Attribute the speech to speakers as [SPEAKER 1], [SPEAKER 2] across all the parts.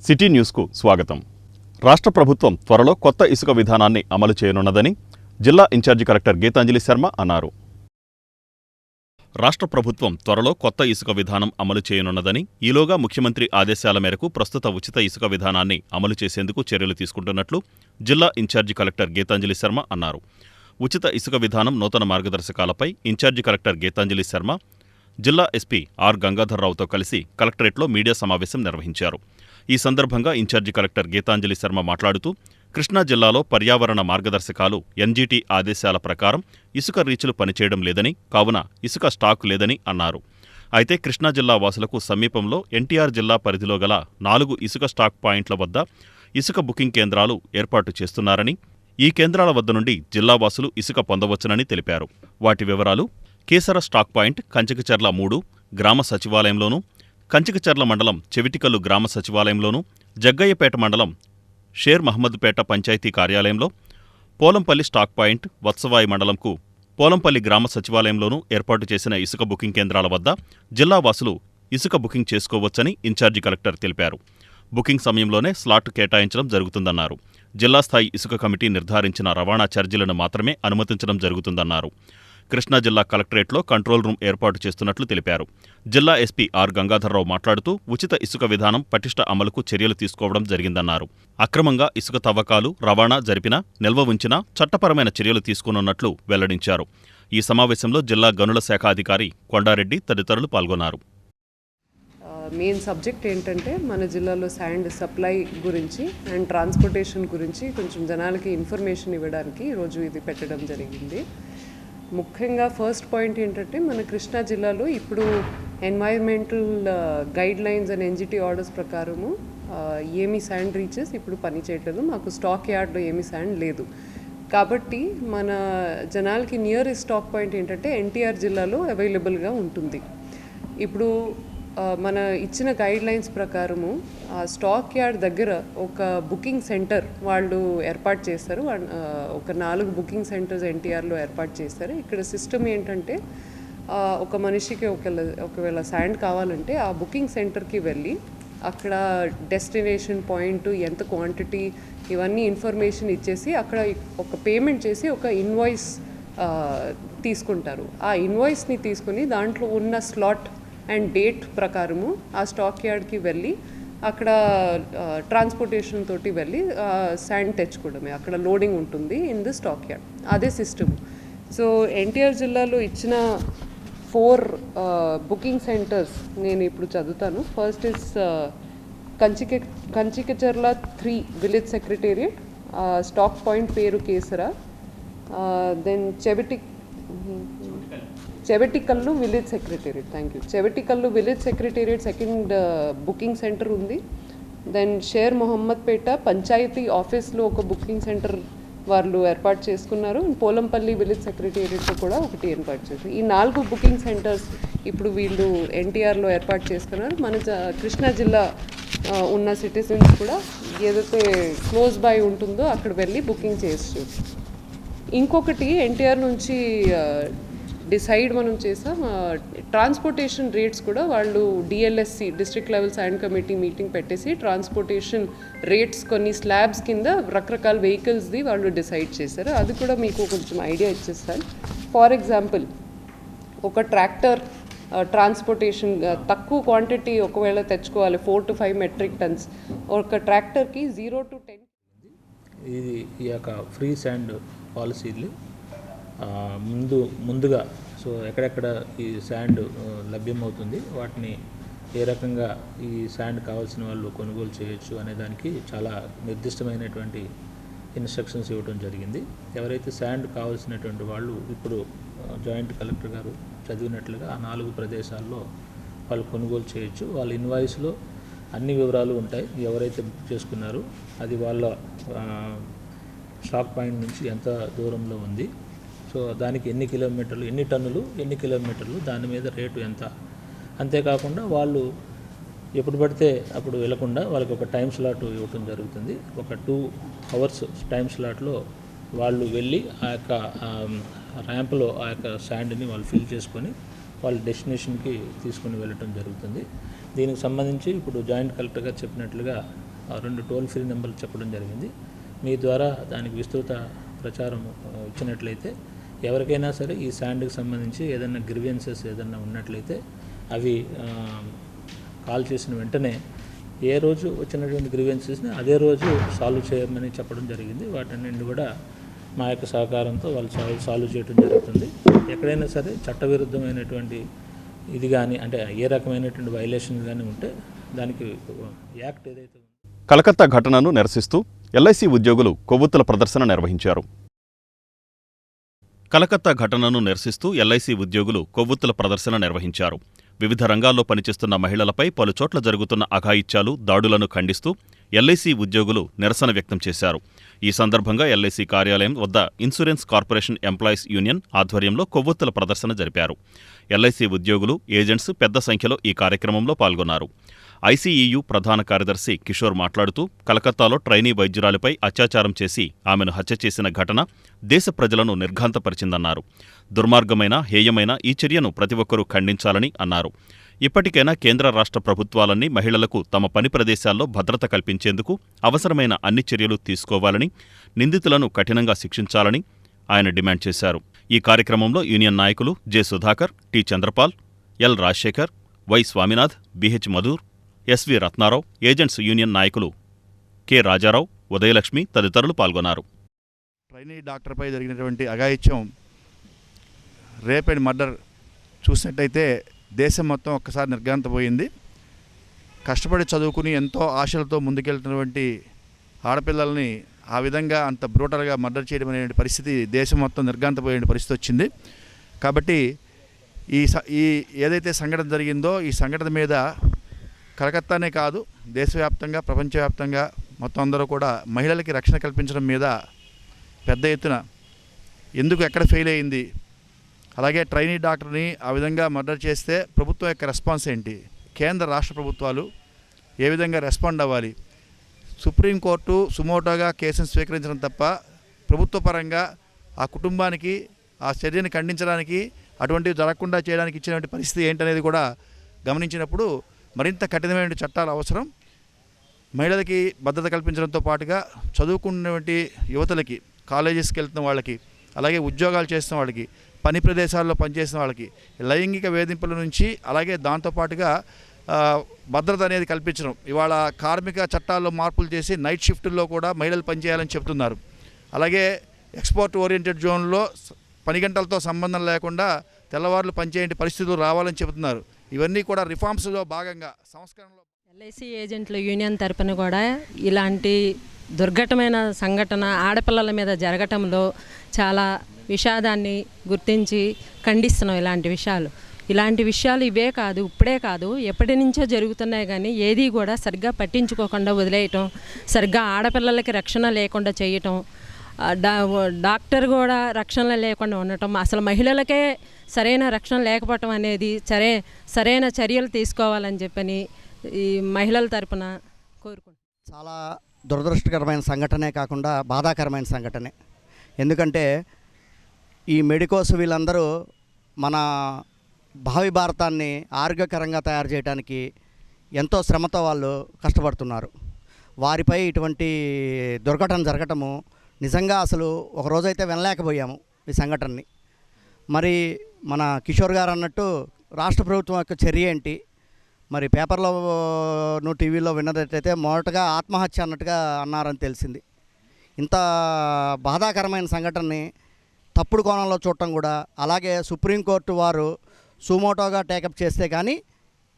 [SPEAKER 1] City న్యూస్కు స్వాగతం. రాష్ట్ర ప్రభుత్వం త్వరలో కొత్త ఇసుక విధానాన్ని అమలు చేయనున్నదని జిల్లా ఇన్ఛార్జి కలెక్టర్ గీతాంజలి శర్మ అన్నారు. రాష్ట్ర ప్రభుత్వం త్వరలో కొత్త ఇసుక విధానం అమలు చేయనున్నదని, ఈలోగా ముఖ్యమంత్రి ఆదేశాల మేరకు ప్రస్తుత ఉచిత ఇసుక విధానాన్ని అమలు చేసేందుకు చర్యలు తీసుకుంటున్నట్లు జిల్లా ఇన్ఛార్జి కలెక్టర్ గీతాంజలి శర్మ అన్నారు. ఉచిత ఇసుక విధానం నూతన మార్గదర్శకాలపై ఇన్ఛార్జి కలెక్టర్ గీతాంజలి శర్మ జిల్లా ఎస్పీ ఆర్ గంగాధర్రావుతో కలిసి కలెక్టరేట్లో మీడియా సమావేశం నిర్వహించారు. ఈ సందర్భంగా ఇన్ఛార్జి కలెక్టర్ గీతాంజలి శర్మ మాట్లాడుతూ, కృష్ణా జిల్లాలో పర్యావరణ మార్గదర్శకాలు ఎన్జీటీ ఆదేశాల ప్రకారం ఇసుక రీచ్లు పనిచేయడం లేదని, కావున ఇసుక స్టాక్ లేదని అన్నారు. అయితే కృష్ణా జిల్లా వాసులకు సమీపంలో ఎన్టీఆర్ జిల్లా పరిధిలో గల 4 ఇసుక స్టాక్ పాయింట్ల వద్ద ఇసుక బుకింగ్ కేంద్రాలు ఏర్పాటు చేస్తున్నారని, ఈ కేంద్రాల వద్ద నుండి జిల్లావాసులు ఇసుక పొందవచ్చునని తెలిపారు. వాటి వివరాలు: కేసర స్టాక్ పాయింట్ కంచికచర్ల 3 గ్రామ సచివాలయంలోనూ, కంచికచర్ల మండలం చెవిటికల్లు గ్రామ సచివాలయంలోనూ, జగ్గయ్యపేట మండలం షేర్ మహమ్మద్పేట పంచాయతీ కార్యాలయంలో, పోలంపల్లి స్టాక్ పాయింట్ వత్సవాయి మండలంకు పోలంపల్లి గ్రామ సచివాలయంలోనూ ఏర్పాటు చేసిన ఇసుక బుకింగ్ కేంద్రాల వద్ద జిల్లావాసులు ఇసుక బుకింగ్ చేసుకోవచ్చని ఇన్ఛార్జి కలెక్టర్ తెలిపారు. బుకింగ్ సమయంలోనే స్లాట్ కేటాయించడం జరుగుతుందన్నారు. జిల్లా స్థాయి ఇసుక కమిటీ నిర్ధారించిన రవాణా ఛార్జీలను మాత్రమే అనుమతించడం జరుగుతుందన్నారు. కృష్ణా జిల్లా కలెక్టరేట్లో కంట్రోల్ రూమ్ ఏర్పాటు చేస్తున్నట్లు తెలిపారు. జిల్లా ఎస్పీ ఆర్ గంగాధర్రావు మాట్లాడుతూ, ఉచిత ఇసుక విధానం పటిష్ట అమలుకు చర్యలు తీసుకోవడం జరిగిందన్నారు. అక్రమంగా ఇసుక తవ్వకాలు, రవాణా జరిపినా, నిల్వ ఉంచినా చట్టపరమైన చర్యలు తీసుకున్నట్లు వెల్లడించారు. ఈ సమావేశంలో జిల్లా గనుల శాఖ అధికారి కొండారెడ్డి తదితరులు పాల్గొన్నారు.
[SPEAKER 2] మెయిన్ సబ్జెక్ట్ ఏంటంటే మన జిల్లాలో శాండ్ సప్లై గురించి అండ్ ట్రాన్స్పోర్టేషన్ గురించి కొంచెం జనాలకి ఇన్ఫర్మేషన్ ఇవ్వడానికి ఈరోజు ఇది పెట్టడం జరిగింది. ముఖ్యంగా ఫస్ట్ పాయింట్ ఏంటంటే, మన కృష్ణా జిల్లాలో ఇప్పుడు environmental guide lines and NGT orders ప్రకారము ఏమీ శాండ్ రీచెస్ ఇప్పుడు పని చేయట్లేదు. మాకు స్టాక్ యార్డ్లో ఏమీ శాండ్ లేదు. కాబట్టి మన జనాలకి నియరెస్ట్ స్టాక్ పాయింట్ ఏంటంటే ఎన్టీఆర్ జిల్లాలో అవైలబుల్గా ఉంటుంది. ఇప్పుడు మన ఇచ్చిన గైడ్ లైన్స్ ప్రకారము స్టాక్ యార్డ్ దగ్గర ఒక బుకింగ్ సెంటర్ వాళ్ళు ఏర్పాటు చేస్తారు. ఒక 4 బుకింగ్ సెంటర్స్ ఎన్టీఆర్లో ఏర్పాటు చేస్తారు. ఇక్కడ సిస్టమ్ ఏంటంటే, ఒక మనిషికి ఒకవేళ శాండ్ కావాలంటే ఆ బుకింగ్ సెంటర్కి వెళ్ళి అక్కడ డెస్టినేషన్ పాయింట్, ఎంత క్వాంటిటీ, ఇవన్నీ ఇన్ఫర్మేషన్ ఇచ్చేసి అక్కడ ఒక పేమెంట్ చేసి ఒక ఇన్వాయిస్ తీసుకుంటారు. ఆ ఇన్వాయిస్ని తీసుకుని దాంట్లో ఉన్న స్లాట్ అండ్ డేట్ ప్రకారము ఆ స్టాక్ యార్డ్కి వెళ్ళి అక్కడ ట్రాన్స్పోర్టేషన్ తోటి వెళ్ళి శాండ్ తెచ్చుకోవడమే. అక్కడ లోడింగ్ ఉంటుంది ఇన్ ది స్టాక్ యార్డ్. అదే సిస్టమ్. సో ఎన్టీఆర్ జిల్లాలో ఇచ్చిన 4 బుకింగ్ సెంటర్స్ నేను ఇప్పుడు చదువుతాను. First is Kanchikacherla 3 village secretariat, stock point పేరు Kesara. Then Chevitikallu village secretariat, Chevitikallu village secretariat second booking centre ఉంది. దెన్ షేర్ మొహమ్మద్పేట పంచాయతీ ఆఫీస్లో ఒక బుకింగ్ సెంటర్ వాళ్ళు ఏర్పాటు చేసుకున్నారు. పోలంపల్లి విలేజ్ సెక్రటేరియట్లో కూడా ఒకటి ఏర్పాటు చేశారు. ఈ 4 బుకింగ్ సెంటర్స్ ఇప్పుడు వీళ్ళు ఎన్టీఆర్లో ఏర్పాటు చేసుకున్నారు. మన కృష్ణా జిల్లా ఉన్న సిటిజన్స్ కూడా ఏదైతే క్లోజ్ బై ఉంటుందో అక్కడ వెళ్ళి బుకింగ్ చేయొచ్చు. ఇంకొకటి ఎన్టీఆర్ నుంచి డిసైడ్ మనం చేసాం, ట్రాన్స్పోర్టేషన్ రేట్స్ కూడా వాళ్ళు DLSC district level sand committee meeting పెట్టేసి ట్రాన్స్పోర్టేషన్ రేట్స్ కొన్ని స్లాబ్స్ కింద రకరకాల వెహికల్స్ది వాళ్ళు డిసైడ్ చేశారు. అది కూడా మీకు కొంచెం ఐడియా ఇచ్చేస్తాను. ఫర్ ఎగ్జాంపుల్, ఒక ట్రాక్టర్ ట్రాన్స్పోర్టేషన్ తక్కువ క్వాంటిటీ ఒకవేళ తెచ్చుకోవాలి, 4 to 5 మెట్రిక్ టన్స్, ఒక ట్రాక్టర్కి 0 to 10.
[SPEAKER 3] ఇది ఈ యొక్క ఫ్రీ శాండ్ పాలసీలు ముందుగా సో ఎక్కడెక్కడ ఈ శాండ్ లభ్యమవుతుంది, వాటిని ఏ రకంగా ఈ శాండ్ కావాల్సిన వాళ్ళు కొనుగోలు చేయొచ్చు అనే దానికి చాలా నిర్దిష్టమైనటువంటి ఇన్స్ట్రక్షన్స్ ఇవ్వడం జరిగింది. ఎవరైతే శాండ్ కావాల్సినటువంటి వాళ్ళు ఇప్పుడు జాయింట్ కలెక్టర్ గారు చదివినట్లుగా ఆ 4 ప్రదేశాల్లో వాళ్ళు కొనుగోలు చేయొచ్చు. వాళ్ళ ఇన్వాయిస్లో అన్ని వివరాలు ఉంటాయి. ఎవరైతే బుక్ చేసుకున్నారో అది వాళ్ళ స్టాక్ పాయింట్ నుంచి ఎంత దూరంలో ఉంది, సో దానికి ఎన్ని కిలోమీటర్లు, ఎన్ని టన్నులు, ఎన్ని కిలోమీటర్లు, దాని మీద రేటు ఎంత. అంతేకాకుండా వాళ్ళు ఎప్పుడు పడితే అప్పుడు వెళ్లకుండా వాళ్ళకి ఒక టైం స్లాట్ ఇవ్వటం జరుగుతుంది. ఒక 2 hours టైం స్లాట్లో వాళ్ళు వెళ్ళి ఆ యొక్క ర్యాంప్లో ఆ యొక్క శాండ్ని వాళ్ళు ఫిల్ చేసుకొని వాళ్ళ డెస్టినేషన్కి తీసుకుని వెళ్ళటం జరుగుతుంది. దీనికి సంబంధించి ఇప్పుడు జాయింట్ కలెక్టర్ గారు చెప్పినట్లుగా 2 టోల్ ఫ్రీ నెంబర్లు చెప్పడం జరిగింది. మీ ద్వారా దానికి విస్తృత ప్రచారం ఇచ్చినట్లయితే ఎవరికైనా సరే ఈ శాండ్కి సంబంధించి ఏదైనా గ్రీవెన్సెస్ ఏదైనా ఉన్నట్లయితే అవి కాల్ చేసిన వెంటనే ఏ రోజు వచ్చినటువంటి గ్రీవెన్సెస్ని అదే రోజు సాల్వ్ చేయమని చెప్పడం జరిగింది. వాటన్నింటిని కూడా మా యొక్క సహకారంతో వాళ్ళు సాల్వ్ చేయడం జరుగుతుంది. ఎక్కడైనా సరే చట్టవిరుద్ధమైనటువంటి ఇది కానీ అంటే ఏ రకమైనటువంటి వైలేషన్ కానీ ఉంటే దానికి యాక్ట్ ఏదైతే ఉందో.
[SPEAKER 1] కలకత్తా ఘటనను నిరసిస్తూ ఎల్ఐసి ఉద్యోగులు కొవ్వొత్తుల ప్రదర్శన నిర్వహించారు. కలకత్తా ఘటనను నిరసిస్తూ ఎల్ఐసి ఉద్యోగులు కొవ్వొత్తుల ప్రదర్శన నిర్వహించారు. వివిధ రంగాల్లో పనిచేస్తున్న మహిళలపై పలుచోట్ల జరుగుతున్న అఘాయిత్యాలు, దాడులను ఖండిస్తూ ఎల్ఐసి ఉద్యోగులు నిరసన వ్యక్తం చేశారు. ఈ సందర్భంగా ఎల్ఐసి కార్యాలయం వద్ద ఇన్సూరెన్స్ కార్పొరేషన్ ఎంప్లాయీస్ యూనియన్ ఆధ్వర్యంలో కొవ్వొత్తుల ప్రదర్శన జరిపారు. ఎల్ఐసి ఉద్యోగులు, ఏజెంట్స్ పెద్ద సంఖ్యలో ఈ కార్యక్రమంలో పాల్గొన్నారు. ఐసీఈయూ ప్రధాన కార్యదర్శి కిషోర్ మాట్లాడుతూ కలకత్తాలో ట్రైనీ వైద్యురాలిపై అత్యాచారం చేసి ఆమెను హత్య చేసిన ఘటన దేశ ప్రజలను నిర్ఘాంతపరిచిందన్నారు. దుర్మార్గమైన, హేయమైన ఈ చర్యను ప్రతి ఒక్కరూ ఖండించాలని అన్నారు. ఇప్పటికైనా కేంద్ర రాష్ట్ర ప్రభుత్వాలన్నీ మహిళలకు తమ పని ప్రదేశాల్లో భద్రత కల్పించేందుకు అవసరమైన అన్ని చర్యలు తీసుకోవాలని, నిందితులను కఠినంగా శిక్షించాలని ఆయన డిమాండ్ చేశారు. ఈ కార్యక్రమంలో యూనియన్ నాయకులు J Sudhakar, T Chandrapal, L Rajasekhar, Y Swaminath, BH Madhur, SV Ratnarao, agents union నాయకులు కె రాజారావు, ఉదయలక్ష్మి తదితరులు పాల్గొన్నారు.
[SPEAKER 4] ట్రైనీ డాక్టర్పై జరిగినటువంటి అఘాయిత్యం, రేప్ అండ్ మర్డర్ చూసినట్టయితే దేశం మొత్తం ఒక్కసారి నిర్ఘాంతపోయింది. కష్టపడి చదువుకుని ఎంతో ఆశలతో ముందుకెళ్తున్నటువంటి ఆడపిల్లల్ని ఆ విధంగా అంత బ్రూటల్గా మర్డర్ చేయడం అనే పరిస్థితి దేశం మొత్తం నిర్ఘాంతపోయే పరిస్థితి వచ్చింది. కాబట్టి ఈ ఏదైతే సంఘటన జరిగిందో ఈ సంఘటన మీద కలకత్తానే కాదు దేశవ్యాప్తంగా, ప్రపంచవ్యాప్తంగా మొత్తం అందరూ కూడా మహిళలకి రక్షణ కల్పించడం మీద పెద్ద ఎత్తున ఎందుకు ఎక్కడ ఫెయిల్ అయింది, అలాగే ట్రైనీ డాక్టర్ని ఆ విధంగా మర్డర్ చేస్తే ప్రభుత్వం యొక్క రెస్పాన్స్ ఏంటి, కేంద్ర రాష్ట్ర ప్రభుత్వాలు ఏ విధంగా రెస్పాండ్ అవ్వాలి, సుప్రీంకోర్టు సుమోటోగా కేసును స్వీకరించడం తప్ప ప్రభుత్వ పరంగా ఆ కుటుంబానికి ఆ చర్యని ఖండించడానికి, అటువంటివి జరగకుండా చేయడానికి ఇచ్చినటువంటి పరిస్థితి ఏంటనేది కూడా గమనించినప్పుడు మరింత కఠినమైన చట్టాలు అవసరం. మహిళలకి భద్రత కల్పించడంతో పాటుగా చదువుకున్నటువంటి యువతలకి, కాలేజెస్కి వెళ్తున్న వాళ్ళకి, అలాగే ఉద్యోగాలు చేస్తున్న వాళ్ళకి, పని ప్రదేశాల్లో పనిచేసిన వాళ్ళకి లైంగిక వేధింపుల నుంచి, అలాగే దాంతోపాటుగా భద్రత అనేది కల్పించడం. ఇవాళ కార్మిక చట్టాల్లో మార్పులు చేసి నైట్ షిఫ్టుల్లో కూడా మహిళలు పనిచేయాలని చెప్తున్నారు. అలాగే ఎక్స్పోర్ట్ ఓరియంటెడ్ జోన్లో పని గంటలతో సంబంధం లేకుండా తెల్లవారులు పనిచేయని పరిస్థితులు రావాలని చెబుతున్నారు. ఇవన్నీ కూడా రిఫార్మ్స్లో భాగంగా సంస్కరణలో.
[SPEAKER 5] ఎల్ఐసి ఏజెంట్ల యూనియన్ తరపున కూడా ఇలాంటి దుర్ఘటమైన సంఘటన ఆడపిల్లల మీద జరగటంలో చాలా విషాదాన్ని గుర్తించి ఖండిస్తున్నాం. ఇలాంటి విషయాలు ఇవే కాదు, ఇప్పుడే కాదు, ఎప్పటి నుంచో జరుగుతున్నాయి. కానీ ఏది కూడా సరిగ్గా పట్టించుకోకుండా వదిలేయటం, సరిగ్గా ఆడపిల్లలకి రక్షణ లేకుండా చేయటం, డాక్టర్ కూడా రక్షణ లేకుండా ఉండటం, అసలు మహిళలకే సరైన రక్షణ లేకపోవటం అనేది సరైన చర్యలు తీసుకోవాలని చెప్పని ఈ మహిళల తరపున కోరుకుంటున్నాను.
[SPEAKER 6] చాలా దురదృష్టకరమైన సంఘటనే కాకుండా బాధాకరమైన సంఘటనే. ఎందుకంటే ఈ మెడికోస్ వీళ్ళందరూ మన భావి భారతాన్ని ఆరోగ్యకరంగా తయారు చేయడానికి ఎంతో శ్రమతో వాళ్ళు కష్టపడుతున్నారు. వారిపై ఇటువంటి దుర్ఘటన జరగటము నిజంగా అసలు ఒక రోజైతే వినలేకపోయాము ఈ సంఘటనని. మరి మన కిషోర్ గారు అన్నట్టు రాష్ట్ర ప్రభుత్వం యొక్క చర్య ఏంటి, మరి పేపర్లో టీవీలో విన్నదైతే మొదటగా ఆత్మహత్య అన్నట్టుగా అన్నారని తెలిసింది. ఇంత బాధాకరమైన సంఘటనని తప్పుడు కోణంలో చూడటం కూడా, అలాగే సుప్రీంకోర్టు వారు సుమోటోగా టేకప్ చేస్తే కానీ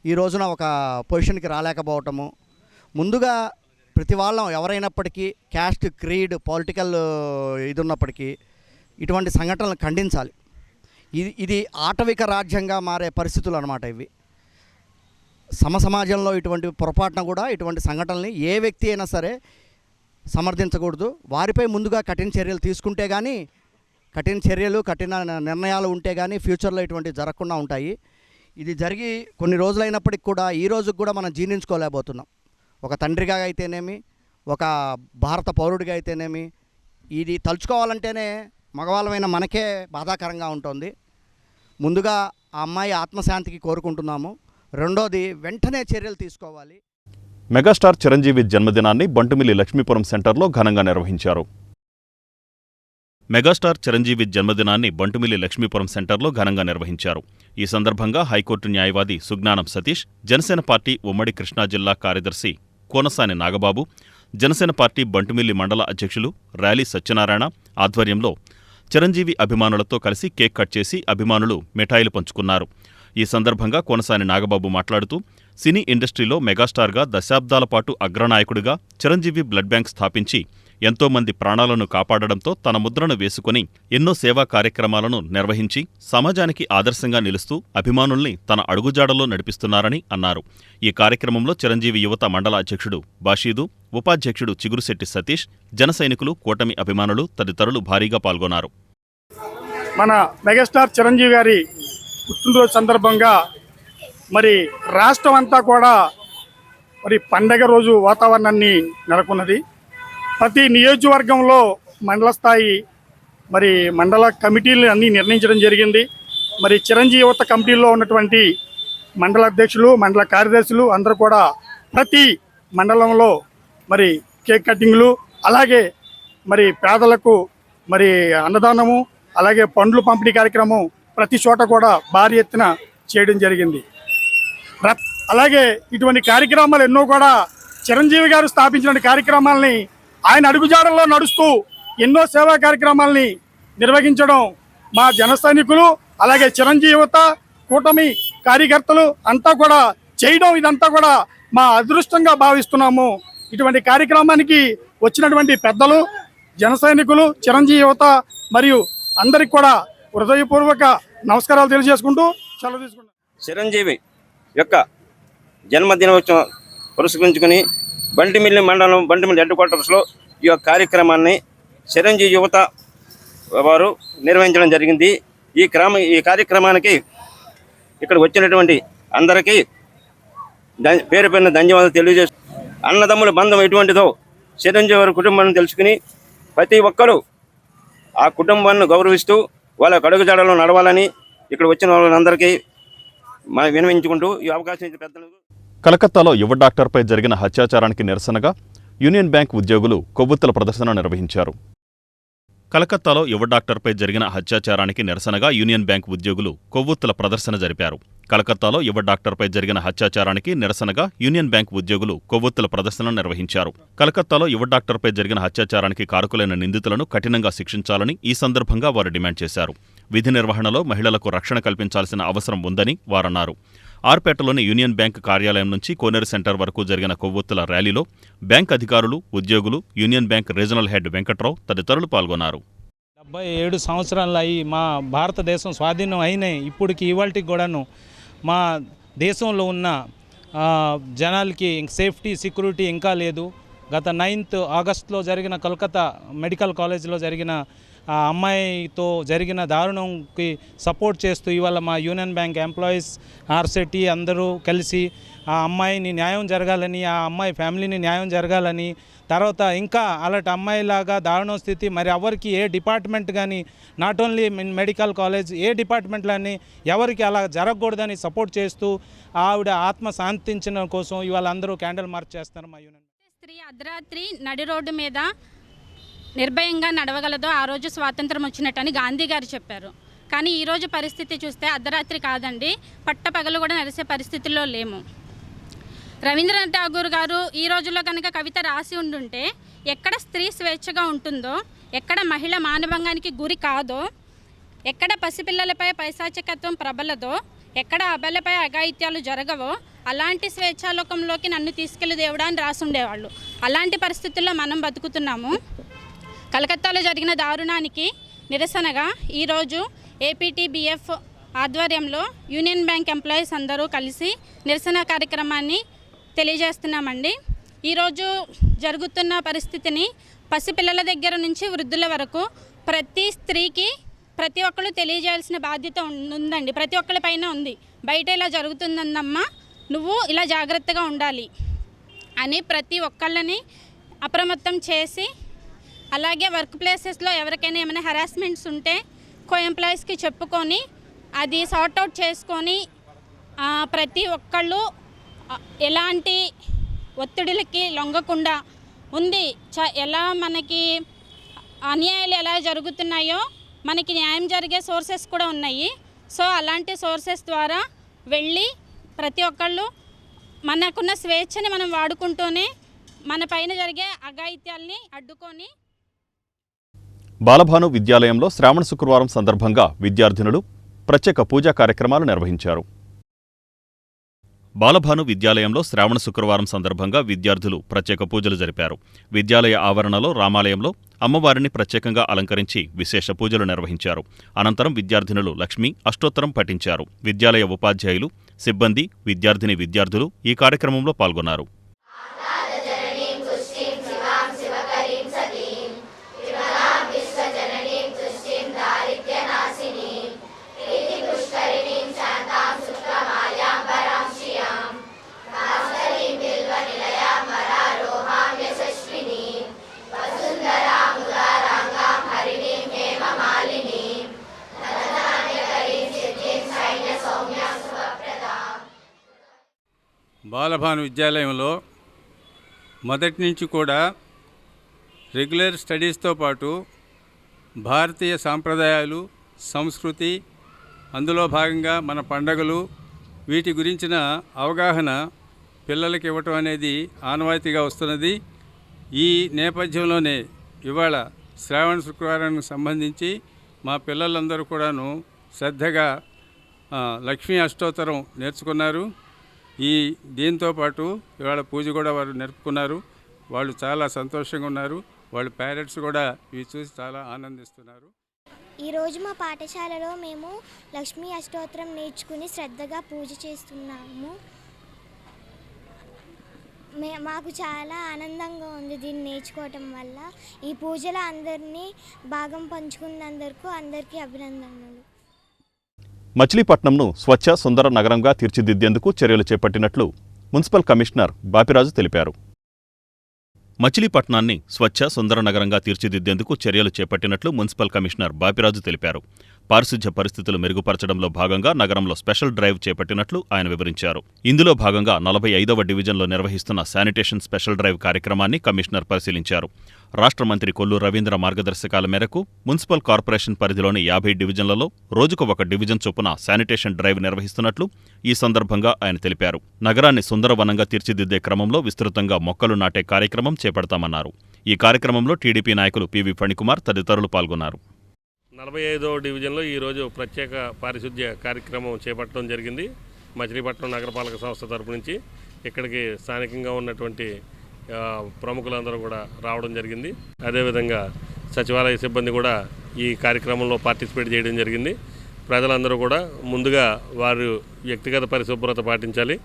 [SPEAKER 6] ఈ రోజున ఒక పొజిషన్కి రాలేకపోవటము. ముందుగా ప్రతి వాళ్ళం ఎవరైనప్పటికీ క్యాస్ట్, క్రీడ్, పొలిటికల్ ఇది ఉన్నప్పటికీ ఇటువంటి సంఘటనలు ఖండించాలి. ఇది ఆటవిక రాజ్యంగా మారే పరిస్థితులు అన్నమాట ఇవి. సమాజంలో ఇటువంటి పొరపాటున కూడా ఇటువంటి సంఘటనల్ని ఏ వ్యక్తి అయినా సరే సమర్థించకూడదు. వారిపై ముందుగా కఠిన చర్యలు తీసుకుంటే కానీ, కఠిన నిర్ణయాలు ఉంటే కానీ ఫ్యూచర్లో ఇటువంటివి జరగకుండా ఉంటాయి. ఇది జరిగి కొన్ని రోజులైనప్పటికి కూడా ఈ రోజుకి కూడా మనం జీర్ణించుకోలేకపోతున్నాం. ఒక తండ్రిగా అయితేనేమి, ఒక భారత పౌరుడిగా అయితేనేమి, ఇది తలుచుకోవాలంటేనే మగవాళ్ళమైన మనకే బాధాకరంగా ఉంటుంది. ముందుగా ఆ అమ్మాయి ఆత్మశాంతికి కోరుకుంటున్నాము. రెండోది వెంటనే చర్యలు తీసుకోవాలి.
[SPEAKER 1] మెగాస్టార్ చిరంజీవి జన్మదినాన్ని బంటుమిల్లి లక్ష్మీపురం సెంటర్లో ఘనంగా నిర్వహించారు. మెగాస్టార్ చిరంజీవి జన్మదినాన్ని బంటుమిల్లి లక్ష్మీపురం సెంటర్లో ఘనంగా నిర్వహించారు. ఈ సందర్భంగా హైకోర్టు న్యాయవాది సుజ్ఞానం సతీష్, జనసేన పార్టీ ఉమ్మడి కృష్ణా జిల్లా కార్యదర్శి కోనసాని నాగబాబు, జనసేన పార్టీ బంటుమిల్లి మండల అధ్యక్షులు ర్యాలీ సత్యనారాయణ ఆధ్వర్యంలో చిరంజీవి అభిమానులతో కలిసి కేక్ కట్ చేసి అభిమానులు మిఠాయిలు పంచుకున్నారు. ఈ సందర్భంగా కోనసాని నాగబాబు మాట్లాడుతూ, సినీ ఇండస్ట్రీలో మెగాస్టార్గా దశాబ్దాల పాటు అగ్రనాయకుడిగా చిరంజీవి బ్లడ్ బ్యాంక్ స్థాపించి ఎంతో మంది ప్రాణాలను కాపాడడంతో తన ముద్రను వేసుకుని ఎన్నో సేవా కార్యక్రమాలను నిర్వహించి సమాజానికి ఆదర్శంగా నిలుస్తూ అభిమానుల్ని తన అడుగుజాడలో నడిపిస్తున్నారని అన్నారు. ఈ కార్యక్రమంలో చిరంజీవి యువత మండల అధ్యక్షుడు బాషీదు, ఉపాధ్యక్షుడు చిగురుశెట్టి సతీష్, జన సైనికులు, కూటమి అభిమానులు తదితరులు భారీగా పాల్గొన్నారు.
[SPEAKER 7] మన మెగాస్టార్ చిరంజీవి గారి పుట్టినరోజు సందర్భంగా మరి రాష్ట్రం అంతా కూడా మరి పండగ రోజు వాతావరణాన్ని నెలకొన్నది. ప్రతి నియోజకవర్గంలో మండల స్థాయి మరి మండల కమిటీలు అన్నీ నిర్ణయించడం జరిగింది. మరి చిరంజీవి యువత కమిటీల్లో ఉన్నటువంటి మండల అధ్యక్షులు, మండల కార్యదర్శులు అందరూ కూడా ప్రతి మండలంలో మరి కేక్ కటింగ్లు, అలాగే మరి పేదలకు మరి అన్నదానము, అలాగే పండ్లు పంపిణీ కార్యక్రమం ప్రతి చోట కూడా భారీ ఎత్తున చేయడం జరిగింది. అలాగే ఇటువంటి కార్యక్రమాలు ఎన్నో కూడా చిరంజీవి గారు స్థాపించిన కార్యక్రమాలని ఆయన అడుగుజాడల్లో నడుస్తూ ఎన్నో సేవా కార్యక్రమాలని నిర్వహించడం మా జన సైనికులు, అలాగే చిరంజీవి యువత, కూటమి కార్యకర్తలు అంతా కూడా చేయడం ఇదంతా కూడా మా అదృష్టంగా భావిస్తున్నాము. ఇటువంటి కార్యక్రమానికి వచ్చినటువంటి పెద్దలు, జన సైనికులు, చిరంజీవి యువత మరియు అందరికి కూడా హృదయపూర్వక నమస్కారాలు తెలియజేసుకుంటూ సెలవు తీసుకుంటాం.
[SPEAKER 8] చిరంజీవి యొక్క జన్మదినోత్సవం పురస్కరించుకుని బంటిమిల్లి మండలం బంటిమిల్లి హెడ్ క్వార్టర్స్లో ఈ యొక్క కార్యక్రమాన్ని చిరంజీవి యువత వారు నిర్వహించడం జరిగింది. ఈ కార్యక్రమానికి ఇక్కడ వచ్చినటువంటి అందరికీ పేరు పేరున ధన్యవాదాలు తెలియజేస్తూ, అన్నదమ్ముల బంధం ఎటువంటిదో చిరంజీవి వారి కుటుంబాన్ని తెలుసుకుని ప్రతి ఒక్కరూ ఆ కుటుంబాన్ని గౌరవిస్తూ వాళ్ళ అడుగుజాడలో నడవాలని ఇక్కడ వచ్చిన వాళ్ళందరికీ మనం వినవించుకుంటూ ఈ అవకాశం ఇచ్చిన పెద్దలకు.
[SPEAKER 1] కలకత్తాలో యువ డాక్టర్పై జరిగిన హత్యాచారానికి నిరసనగా యూనియన్ బ్యాంక్ ఉద్యోగులు కొవ్వొత్తుల ప్రదర్శన నిర్వహించారు. కలకత్తాలో యువ డాక్టర్పై జరిగిన హత్యాచారానికి నిరసనగా యూనియన్ బ్యాంక్ ఉద్యోగులు కొవ్వొత్తుల ప్రదర్శన జరిపారు. కలకత్తాలో యువ డాక్టర్పై జరిగిన హత్యాచారానికి నిరసనగా యూనియన్ బ్యాంక్ ఉద్యోగులు కొవ్వొత్తుల ప్రదర్శన నిర్వహించారు. కలకత్తాలో యువ డాక్టర్పై జరిగిన హత్యాచారానికి కారకులైన నిందితులను కఠినంగా శిక్షించాలని ఈ సందర్భంగా వారు డిమాండ్ చేశారు. విధి నిర్వహణలో మహిళలకు రక్షణ కల్పించాల్సిన అవసరం ఉందని వారన్నారు. ఆర్పేటలోని యూనియన్ బ్యాంక్ కార్యాలయం నుంచి కోనేరు సెంటర్ వరకు జరిగిన కొవ్వొత్తుల ర్యాలీలో బ్యాంక్ అధికారులు, ఉద్యోగులు, union bank regional head Venkatrao తదితరులు పాల్గొన్నారు.
[SPEAKER 9] 77 సంవత్సరాలు అయ్యి మా భారతదేశం స్వాధీనం అయినాయి. ఇప్పటికి ఇవాళకి కూడాను మా దేశంలో ఉన్న జనాలకి సేఫ్టీ, సెక్యూరిటీ ఇంకా లేదు. గత 9th ఆగస్టులో జరిగిన కోల్కతా మెడికల్ కాలేజ్లో జరిగిన ఆ అమ్మాయితో జరిగిన దారుణంకి సపోర్ట్ చేస్తూ ఇవాళ మా యూనియన్ బ్యాంక్ ఎంప్లాయీస్, ఆర్సిటీ అందరూ కలిసి ఆ అమ్మాయిని న్యాయం జరగాలని, ఆ అమ్మాయి ఫ్యామిలీని న్యాయం జరగాలని, తర్వాత ఇంకా అలాంటి అమ్మాయిలాగా దారుణ స్థితి మరి ఎవరికి ఏ డిపార్ట్మెంట్ కానీ, నాట్ ఓన్లీ మెడికల్ కాలేజ్, ఏ డిపార్ట్మెంట్లని ఎవరికి అలా జరగకూడదని సపోర్ట్ చేస్తూ ఆవిడ ఆత్మ శాంతించడం కోసం ఇవాళ అందరూ క్యాండిల్ మార్చ్ చేస్తారు. మా యూనియన్
[SPEAKER 10] స్త్రీ అర్ధరాత్రి నడి రోడ్డు మీద నిర్భయంగా నడవగలదో ఆ రోజు స్వాతంత్రం వచ్చినట్టని గాంధీ గారు చెప్పారు. కానీ ఈరోజు పరిస్థితి చూస్తే అర్ధరాత్రి కాదండి, పట్టపగలు కూడా నడిసే పరిస్థితుల్లో లేము. రవీంద్రనాథ్ ఠాగూర్ గారు ఈ రోజుల్లో కనుక కవిత రాసి ఉండుంటే ఎక్కడ స్త్రీ స్వేచ్ఛగా ఉంటుందో, ఎక్కడ మహిళ మానభంగానికి గురి కాదో, ఎక్కడ పసిపిల్లలపై పైశాచికత్వం ప్రబలదో, ఎక్కడ అబలపై అఘాయిత్యాలు జరగవో అలాంటి స్వేచ్ఛాలోకంలోకి నన్ను తీసుకెళ్లి దేవుడా అని రాసుండేవాళ్ళు. అలాంటి పరిస్థితుల్లో మనం బతుకుతున్నాము. కలకత్తాలో జరిగిన దారుణానికి నిరసనగా ఈరోజు ఏపీటీబీఎఫ్ ఆధ్వర్యంలో యూనియన్ బ్యాంక్ ఎంప్లాయీస్ అందరూ కలిసి నిరసన కార్యక్రమాన్ని తెలియజేస్తున్నామండి. ఈరోజు జరుగుతున్న పరిస్థితిని పసిపిల్లల దగ్గర నుంచి వృద్ధుల వరకు ప్రతి స్త్రీకి ప్రతి ఒక్కరు తెలియజేయాల్సిన బాధ్యత ఉందండి. ప్రతి ఒక్కరి పైన ఉంది. బయట ఇలా జరుగుతుందమ్మా, నువ్వు ఇలా జాగ్రత్తగా ఉండాలి అని ప్రతి ఒక్కళ్ళని అప్రమత్తం చేసి, అలాగే వర్క్ ప్లేసెస్లో ఎవరికైనా ఏమైనా హెరాస్మెంట్స్ ఉంటే కో ఎంప్లాయీస్కి చెప్పుకొని అది సార్ట్అవుట్ చేసుకొని ప్రతి ఒక్కళ్ళు ఎలాంటి ఒత్తిడిలకి లొంగకుండా ఉంది. ఎలా మనకి అన్యాయాలు ఎలా జరుగుతున్నాయో మనకి న్యాయం జరిగే సోర్సెస్ కూడా ఉన్నాయి. సో అలాంటి సోర్సెస్ ద్వారా వెళ్ళి ప్రతి ఒక్కళ్ళు మనకున్న స్వేచ్ఛని మనం వాడుకుంటూనే మన పైన జరిగే అఘాయిత్యాల్ని అడ్డుకొని.
[SPEAKER 1] బాలభాను విద్యాలయంలో శ్రావణ శుక్రవారం సందర్భంగా విద్యార్థినులు ప్రత్యేక పూజా కార్యక్రమాలు నిర్వహించారు. బాలభాను విద్యాలయంలో శ్రావణ శుక్రవారం సందర్భంగా విద్యార్థులు ప్రత్యేక పూజలు జరిపారు. విద్యాలయ ఆవరణలో రామాలయంలో అమ్మవారిని ప్రత్యేకంగా అలంకరించి విశేష పూజలు నిర్వహించారు. అనంతరం విద్యార్థినులు లక్ష్మీ అష్టోత్తరం పఠించారు. విద్యాలయ ఉపాధ్యాయులు, సిబ్బంది, విద్యార్థులు ఈ కార్యక్రమంలో పాల్గొన్నారు.
[SPEAKER 11] బాలభాను విద్యాలయంలో మొదటి నుంచి కూడా రెగ్యులర్ స్టడీస్తో పాటు భారతీయ సాంప్రదాయాలు, సంస్కృతి, అందులో భాగంగా మన పండగలు, వీటి గురించిన అవగాహన పిల్లలకి ఇవ్వటం అనేది ఆనవాయితీగా వస్తున్నది. ఈ నేపథ్యంలోనే ఇవాళ శ్రావణ శుక్రవారానికి సంబంధించి మా పిల్లలందరూ కూడాను శ్రద్ధగా లక్ష్మీ అష్టోత్తరం నేర్చుకున్నారు. దీంతో పాటు ఇవాళ పూజ కూడా వారు నేర్పుకున్నారు. వాళ్ళు చాలా సంతోషంగా ఉన్నారు. వాళ్ళ పేరెంట్స్ కూడా ఇవి చూసి చాలా ఆనందిస్తున్నారు.
[SPEAKER 12] ఈరోజు మా పాఠశాలలో మేము లక్ష్మీ అష్టోత్తరం నేర్చుకుని శ్రద్ధగా పూజ చేస్తున్నాము. మాకు చాలా ఆనందంగా ఉంది దీన్ని నేర్చుకోవటం వల్ల. ఈ పూజలో అందరినీ భాగం పంచుకున్నందుకు అందరికీ అభినందనలు.
[SPEAKER 1] మచిలీపట్నంను స్వచ్ఛ సుందర నగరంగా తీర్చిదిద్దేందుకు చర్యలు చేపట్టినట్లు మున్సిపల్ కమిషనర్ బాపిరాజు తెలిపారు. మచిలీపట్నాన్ని స్వచ్ఛ సుందర నగరంగా తీర్చిదిద్దేందుకు చర్యలు చేపట్టినట్లు మున్సిపల్ కమిషనర్ బాపిరాజు తెలిపారు. పారిశుధ్య పరిస్థితులు మెరుగుపరచడంలో భాగంగా నగరంలో స్పెషల్ డ్రైవ్ చేపట్టినట్లు ఆయన వివరించారు. ఇందులో భాగంగా 45వ డివిజన్లో నిర్వహిస్తున్న శానిటేషన్ స్పెషల్ డ్రైవ్ కార్యక్రమాన్ని కమిషనర్ పరిశీలించారు. రాష్ట్ర మంత్రి కొల్లు రవీంద్ర మార్గదర్శకాల మేరకు మున్సిపల్ కార్పొరేషన్ పరిధిలోని 50 డివిజన్లలో రోజుకు 1 డివిజన్ చొప్పున శానిటేషన్ డ్రైవ్ నిర్వహిస్తున్నట్లు ఈ సందర్భంగా ఆయన తెలిపారు. నగరాన్ని సుందరవనంగా తీర్చిదిద్దే క్రమంలో విస్తృతంగా మొక్కలు నాటే కార్యక్రమం చేపడతామన్నారు. ఈ కార్యక్రమంలో టీడీపీ నాయకులు పివి ఫణికుమార్ తదితరులు పాల్గొన్నారు.
[SPEAKER 13] 45వ డివిజన్లో ఈరోజు ప్రత్యేక పారిశుద్ధ్య కార్యక్రమం చేపట్టడం జరిగింది. మచిలీపట్నం నగరపాలక సంస్థ తరపు నుంచి ఇక్కడికి స్థానికంగా ఉన్నటువంటి ప్రముఖులందరూ కూడా రావడం జరిగింది. అదేవిధంగా సచివాలయ సిబ్బంది కూడా ఈ కార్యక్రమంలో పార్టిసిపేట్ చేయడం జరిగింది. ప్రజలందరూ కూడా ముందుగా వారు వ్యక్తిగత పరిశుభ్రత పాటించాలి.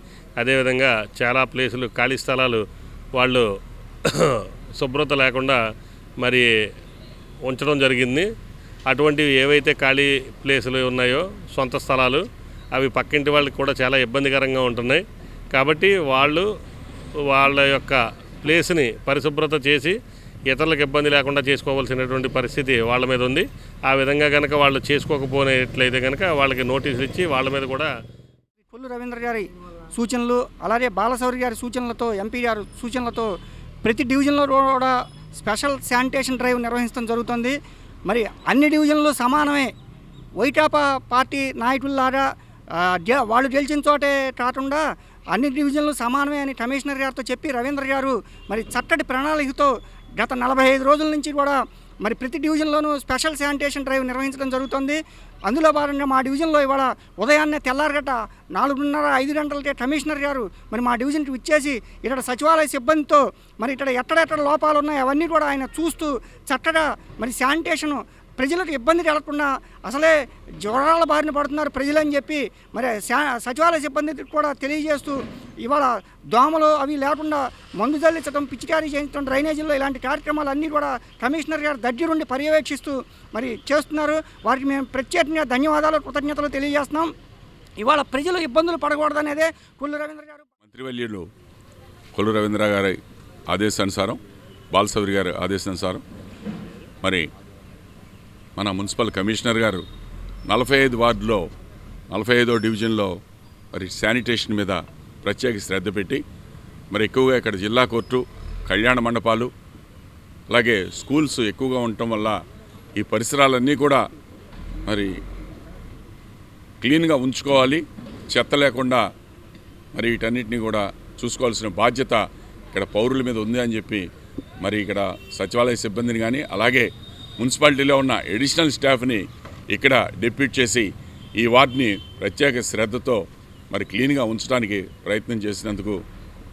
[SPEAKER 13] అదేవిధంగా చాలా ప్లేసులు ఖాళీ స్థలాలు వాళ్ళు శుభ్రత లేకుండా మరి ఉంచడం జరిగింది. అటువంటివి ఏవైతే ఖాళీ ప్లేసులు ఉన్నాయో సొంత స్థలాలు అవి పక్కింటి వాళ్ళకి కూడా చాలా ఇబ్బందికరంగా ఉంటున్నాయి. కాబట్టి వాళ్ళు వాళ్ళ యొక్క ప్లేస్ని పరిశుభ్రత చేసి ఇతరులకు ఇబ్బంది లేకుండా చేసుకోవాల్సినటువంటి పరిస్థితి వాళ్ళ మీద ఉంది. ఆ విధంగా కనుక వాళ్ళు చేసుకోకపోయినట్లయితే కనుక వాళ్ళకి నోటీసులు ఇచ్చి వాళ్ళ మీద కూడా
[SPEAKER 14] కొల్లు రవీంద్ర గారి సూచనలు, అలాగే బాలశౌరి గారి సూచనలతో, ఎంపీ గారి సూచనలతో ప్రతి డివిజన్లో కూడా స్పెషల్ శానిటేషన్ డ్రైవ్ నిర్వహించడం జరుగుతుంది. మరి అన్ని డివిజన్లు సమానమే. వైకాపా పార్టీ నాయకుల్లాగా వాళ్ళు గెలిచిన చోటే కాకుండా అన్ని డివిజన్లు సమానమే అని కమిషనర్ గారితో చెప్పి రవీంద్ర గారు మరి చక్కటి ప్రణాళికతో గత 45 రోజుల నుంచి కూడా మరి ప్రతి డివిజన్లోనూ స్పెషల్ శానిటేషన్ డ్రైవ్ నిర్వహించడం జరుగుతుంది. అందులో భాగంగా మా డివిజన్లో ఇవాళ ఉదయాన్నే తెల్లారగట్ట 4:30-5 గంటలకే కమిషనర్ గారు మరి మా డివిజన్కి ఇచ్చేసి ఇక్కడ సచివాలయ సిబ్బందితో మరి ఇక్కడ ఎక్కడెక్కడ లోపాలు ఉన్నాయో అవన్నీ కూడా ఆయన చూస్తూ చక్కగా మరి శానిటేషను ప్రజలకు ఇబ్బంది కలగకుండా, అసలే జ్వరాల బారిన పడుతున్నారు ప్రజలని చెప్పి మరి సచివాలయ సిబ్బందికి కూడా తెలియజేస్తూ ఇవాళ దోమలు అవి లేకుండా మందు జల్లించడం, పిచికారీ చేయించడం, డ్రైనేజీల్లో ఇలాంటి కార్యక్రమాలు అన్నీ కూడా కమిషనర్ గారు దగ్గరుండి పర్యవేక్షిస్తూ మరి చేస్తున్నారు. వారికి మేము ప్రత్యేకంగా ధన్యవాదాలు, కృతజ్ఞతలు తెలియజేస్తున్నాం. ఇవాళ ప్రజలు ఇబ్బందులు పడకూడదనేదే కొల్లు రవీంద్ర గారు.
[SPEAKER 15] మంత్రివర్యులు కొల్లు రవీంద్ర గారి ఆదేశానుసారం, బాలశౌరి గారి ఆదేశానుసారం మరి మన మున్సిపల్ కమిషనర్ గారు 45 వార్డులో 45వ డివిజన్లో మరి శానిటేషన్ మీద ప్రత్యేక శ్రద్ధ పెట్టి మరి ఎక్కువగా ఇక్కడ జిల్లా కోర్టు, కళ్యాణ మండపాలు, అలాగే స్కూల్స్ ఎక్కువగా ఉండటం వల్ల ఈ పరిసరాలన్నీ కూడా మరి క్లీన్గా ఉంచుకోవాలి. చెత్త లేకుండా మరి వీటన్నిటిని కూడా చూసుకోవాల్సిన బాధ్యత ఇక్కడ పౌరుల మీద ఉంది అని చెప్పి మరి ఇక్కడ సచివాలయ సిబ్బందిని కానీ అలాగే మున్సిపాలిటీలో ఉన్న అడిషనల్ స్టాఫ్ని ఇక్కడ డిప్యూట్ చేసి ఈ వార్డుని ప్రత్యేక శ్రద్ధతో మరి క్లీన్గా ఉంచడానికి ప్రయత్నం చేసినందుకు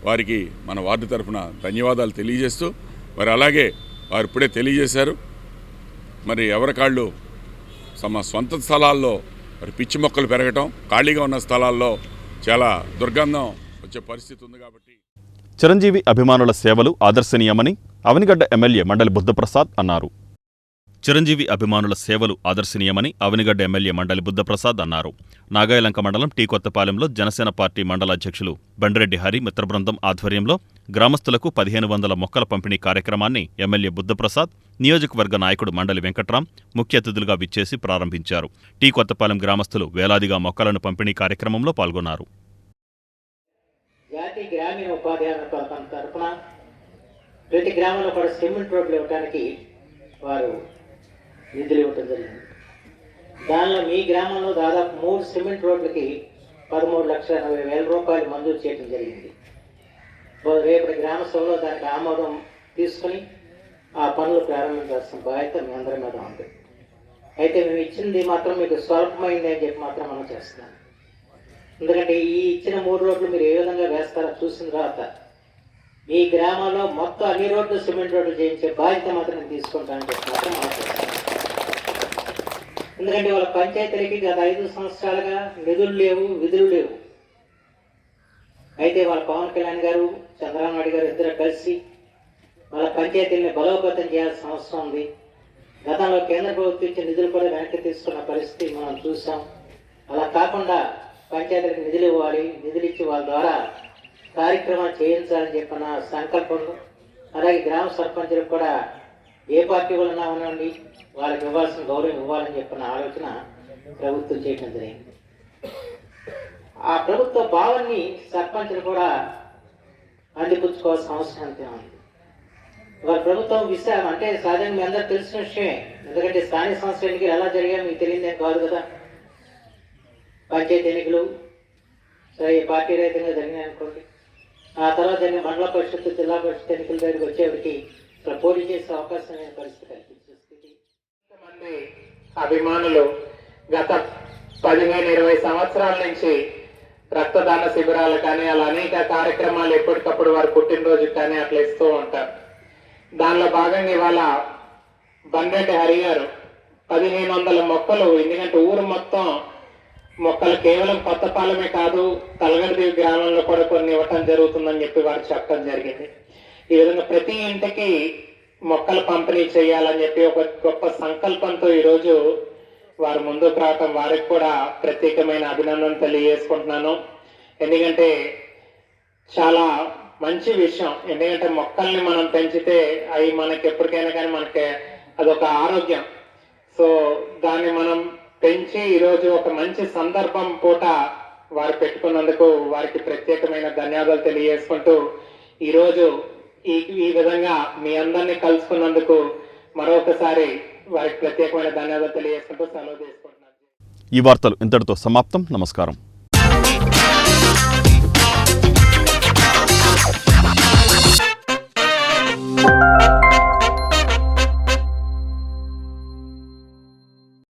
[SPEAKER 15] వారికి మన వార్డు తరఫున ధన్యవాదాలు తెలియజేస్తూ, మరి అలాగే వారు ఇప్పుడే తెలియజేశారు మరి ఎవరికాళ్ళు తమ సొంత స్థలాల్లో మరి పిచ్చి మొక్కలు పెరగటం, ఖాళీగా ఉన్న స్థలాల్లో చాలా దుర్గంధం వచ్చే పరిస్థితి ఉంది. కాబట్టి
[SPEAKER 1] చిరంజీవి అభిమానుల సేవలు ఆదర్శనీయమని అవనిగడ్డ ఎమ్మెల్యే మండలి బుద్ధప్రసాద్ అన్నారు. చిరంజీవి అభిమానుల సేవలు ఆదర్శనీయమని అవనిగడ్డ ఎమ్మెల్యే మండలి బుద్ధప్రసాద్ అన్నారు. నాగాయలంక మండలం టీ కొత్తపాలెంలో జనసేన పార్టీ మండల అధ్యక్షులు బండిరెడ్డి హరి మిత్రబృందం ఆధ్వర్యంలో గ్రామస్తులకు 1500 మొక్కల పంపిణీ కార్యక్రమాన్ని ఎమ్మెల్యే బుద్ధప్రసాద్, నియోజకవర్గ నాయకుడు మండలి వెంకట్రాం ముఖ్య అతిథులుగా విచ్చేసి ప్రారంభించారు. టీ కొత్తపాలెం గ్రామస్తులు వేలాదిగా మొక్కలను పంపిణీ కార్యక్రమంలో పాల్గొన్నారు.
[SPEAKER 16] జాతీయ గ్రామీణ ఉపాధి హామీ పథకం తరఫున ప్రతి గ్రామంలో కూడా సిమెంట్ రోడ్లు ఇవ్వడానికి వారు నిధులు ఇవ్వటం జరిగింది. దానిలో మీ గ్రామంలో దాదాపు 3 సిమెంట్ రోడ్లకి 13,80,000 రూపాయలు మంజూరు చేయడం జరిగింది. రేపటి గ్రామ సభలో దానికి ఆమోదం తీసుకుని ఆ పనులు ప్రారంభించాల్సిన బాధ్యత మీ అందరి మీద ఉంది. అయితే మేము ఇచ్చింది మాత్రం మీకు స్వల్పమైంది అని చెప్పి మాత్రం మనం చేస్తున్నాం. ఎందుకంటే ఈ ఇచ్చిన 3 రోడ్లు మీరు ఏ విధంగా వేస్తారో చూసిన తర్వాత మీ గ్రామంలో మొత్తం అన్ని రోడ్లు సిమెంట్ రోడ్లు చేయించే బాధ్యత మాత్రం నేను తీసుకుంటానని చెప్పి మాత్రం మనం చేస్తాం. ఎందుకంటే వాళ్ళ పంచాయతీలకి గత 5 సంవత్సరాలుగా నిధులు లేవు, విధులు లేవు. అయితే వాళ్ళ పవన్ కళ్యాణ్ గారు, చంద్రబాబు నాయుడు గారు ఇద్దరు కలిసి వాళ్ళ పంచాయతీలని బలోపేతం చేయాల్సిన అవసరం ఉంది. గతంలో కేంద్ర ప్రభుత్వం ఇచ్చే నిధులు కూడా వెనక్కి తీసుకున్న పరిస్థితి మనం చూసాం. అలా కాకుండా పంచాయతీలకు నిధులు ఇవ్వాలి, నిధులు ఇచ్చి వాళ్ళ ద్వారా కార్యక్రమాలు చేయించాలని చెప్పిన సంకల్పంలో, అలాగే గ్రామ సర్పంచులకు కూడా ఏ పార్టీ వాళ్ళన్నా ఉండండి వాళ్ళకి ఇవ్వాల్సిన గౌరవం ఇవ్వాలని చెప్పిన ఆలోచన ప్రభుత్వం చేయడం జరిగింది. ఆ ప్రభుత్వ భావాన్ని సర్పంచులు కూడా అందిపుచ్చుకోవాల్సిన అవసరం అంతే ఉంది. వాళ్ళ ప్రభుత్వం విషయం అంటే సహజంగా మీ అందరూ తెలిసిన విషయమే. ఎందుకంటే స్థానిక సంస్థల ఎన్నికలు ఎలా జరిగాయో మీకు తెలియదేం కాదు కదా. పంచాయతీ ఎన్నికలు సరే పార్టీ రహితంగా జరిగినాయి అనుకోండి. ఆ తర్వాత జరిగిన మండల పరిషత్, జిల్లా పరిషత్ ఎన్నికల దగ్గరికి వచ్చేవారికి పోటీ చేసే అవకాశం లేని పరిస్థితి కల్పించే స్థితి.
[SPEAKER 17] కొంతమంది అభిమానులు గత 15-20 సంవత్సరాల నుంచి రక్తదాన శిబిరాలు కానీ అలా అనేక కార్యక్రమాలు ఎప్పటికప్పుడు వారు పుట్టినరోజు కానీ అట్లా ఇస్తూ ఉంటారు. దానిలో భాగంగా ఇవాళ బండ్రెడ్డి హరి గారు 1500 మొక్కలు, ఎందుకంటే ఊరు మొత్తం మొక్కలు కేవలం కొత్తపాలెమే కాదు తలగడదేవి గ్రామంలో కూడా కొన్ని ఇవ్వటం జరుగుతుందని చెప్పి వారు చెప్పడం జరిగింది. ఈ విధంగా ప్రతి ఇంటికి మొక్కలు పంపిణీ చేయాలని చెప్పి ఒక గొప్ప సంకల్పంతో ఈరోజు వారు ముందుకు రావటం వారికి కూడా ప్రత్యేకమైన అభినందనలు తెలియజేసుకుంటున్నాను. ఎందుకంటే చాలా మంచి విషయం. ఎందుకంటే మొక్కల్ని మనం పెంచితే అవి మనకి ఎప్పటికైనా కానీ మనకి అదొక ఆరోగ్యం. సో దాన్ని మనం పెంచి ఈరోజు ఒక మంచి సందర్భం పూట వారు పెట్టుకున్నందుకు వారికి ప్రత్యేకమైన ధన్యవాదాలు తెలియజేసుకుంటూ ఈరోజు ఈ విధంగా మీ అందరినీ కలుసుకున్నందుకు మరొకసారి వారికి ప్రత్యేకమైన ధన్యవాదాలు తెలియజేసుకుంటూ సెలవు తీసుకుంటున్నాను.
[SPEAKER 1] ఈ వార్తలు ఇంతటితో సమాప్తం. నమస్కారం.